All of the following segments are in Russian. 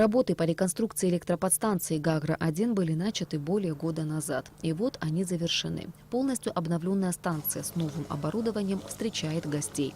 Работы по реконструкции электроподстанции «Гагра-1» были начаты более года назад. И вот они завершены. Полностью обновленная станция с новым оборудованием встречает гостей.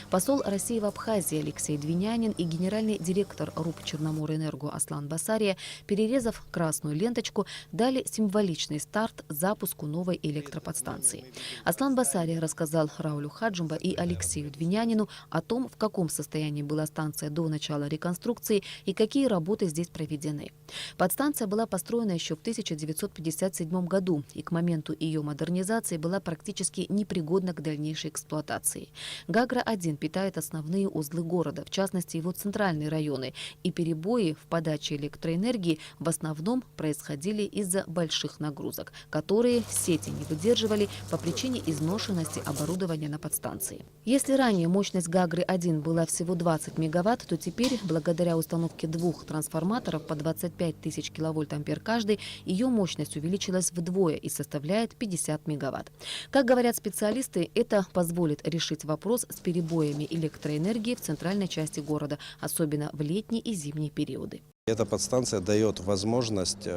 Посол России в Абхазии Алексей Двинянин и генеральный директор РУП «Черноморэнерго» Аслан Басария, перерезав красную ленточку, дали символичный старт запуску новой электроподстанции. Аслан Басария рассказал Раулю Хаджумба и Алексею Двинянину о том, в каком состоянии была станция до начала реконструкции и какие работы здесь проведены. Подстанция была построена еще в 1957 году и к моменту ее модернизации была практически непригодна к дальнейшей эксплуатации. Гагра-1 питает основные узлы города, в частности его центральные районы, и перебои в подаче электроэнергии в основном происходили из-за больших нагрузок, которые сети не выдерживали по причине изношенности оборудования на подстанции. Если ранее мощность Гагры-1 была всего 20 мегаватт, то теперь, благодаря установке двух трансформаторов по 25 тысяч киловольт-ампер каждый, ее мощность увеличилась вдвое и составляет 50 мегаватт. Как говорят специалисты, это позволит решить вопрос с перебоями электроэнергии в центральной части города, особенно в летний и зимние периоды. Эта подстанция дает возможность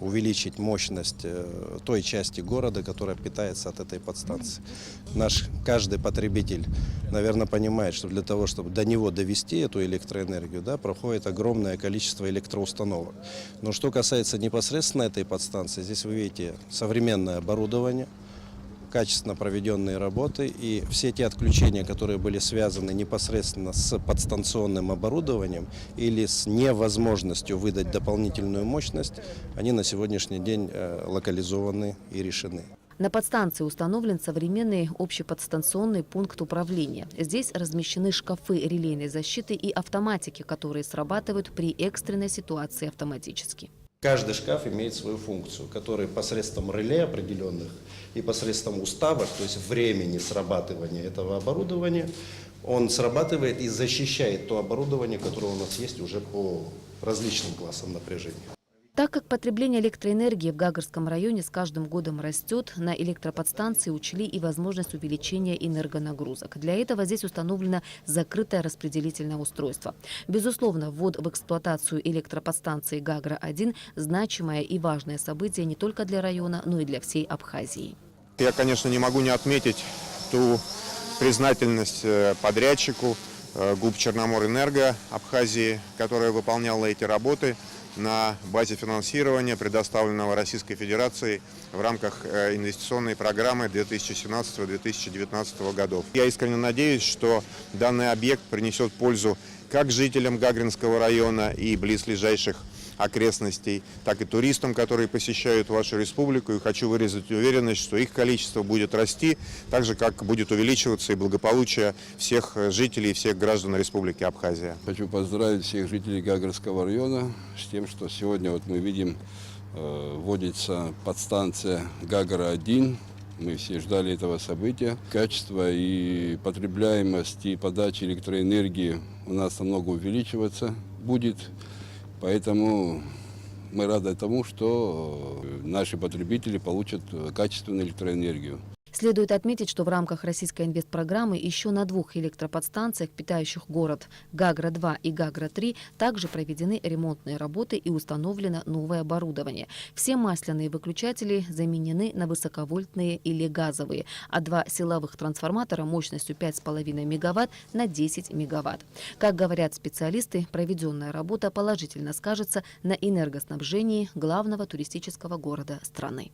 увеличить мощность той части города, которая питается от этой подстанции. Каждый потребитель, наверное, понимает, что для того, чтобы до него довести эту электроэнергию, проходит огромное количество электроустановок. Но что касается непосредственно этой подстанции, здесь вы видите современное оборудование, качественно проведенные работы, и все те отключения, которые были связаны непосредственно с подстанционным оборудованием или с невозможностью выдать дополнительную мощность, они на сегодняшний день локализованы и решены. На подстанции установлен современный общеподстанционный пункт управления. Здесь размещены шкафы релейной защиты и автоматики, которые срабатывают при экстренной ситуации автоматически. Каждый шкаф имеет свою функцию, которая посредством реле определенных и посредством уставок, то есть времени срабатывания этого оборудования, он срабатывает и защищает то оборудование, которое у нас есть уже по различным классам напряжения. Так как потребление электроэнергии в Гагарском районе с каждым годом растет, на электроподстанции учли и возможность увеличения энергонагрузок. Для этого здесь установлено закрытое распределительное устройство. Безусловно, ввод в эксплуатацию электроподстанции Гагра-1 – значимое и важное событие не только для района, но и для всей Абхазии. Я, конечно, не могу не отметить ту признательность подрядчику ГУП «Черноморэнерго» Абхазии, которая выполняла эти работы на базе финансирования, предоставленного Российской Федерацией в рамках инвестиционной программы 2017-2019 годов. Я искренне надеюсь, что данный объект принесет пользу как жителям Гагринского района и близлежащих окрестностей, так и туристам, которые посещают вашу республику. И хочу выразить уверенность, что их количество будет расти, так же, как будет увеличиваться и благополучие всех жителей и всех граждан Республики Абхазия. Хочу поздравить всех жителей Гагринского района с тем, что сегодня мы видим, вводится подстанция Гагра-1. Мы все ждали этого события. Качество и потребляемость и подача электроэнергии у нас намного увеличиваться будет. Поэтому мы рады тому, что наши потребители получат качественную электроэнергию. Следует отметить, что в рамках российской инвестпрограммы еще на двух электроподстанциях, питающих город Гагра-2 и Гагра-3, также проведены ремонтные работы и установлено новое оборудование. Все масляные выключатели заменены на высоковольтные или газовые, а два силовых трансформатора мощностью 5,5 мегаватт на 10 мегаватт. Как говорят специалисты, проведенная работа положительно скажется на энергоснабжении главного туристического города страны.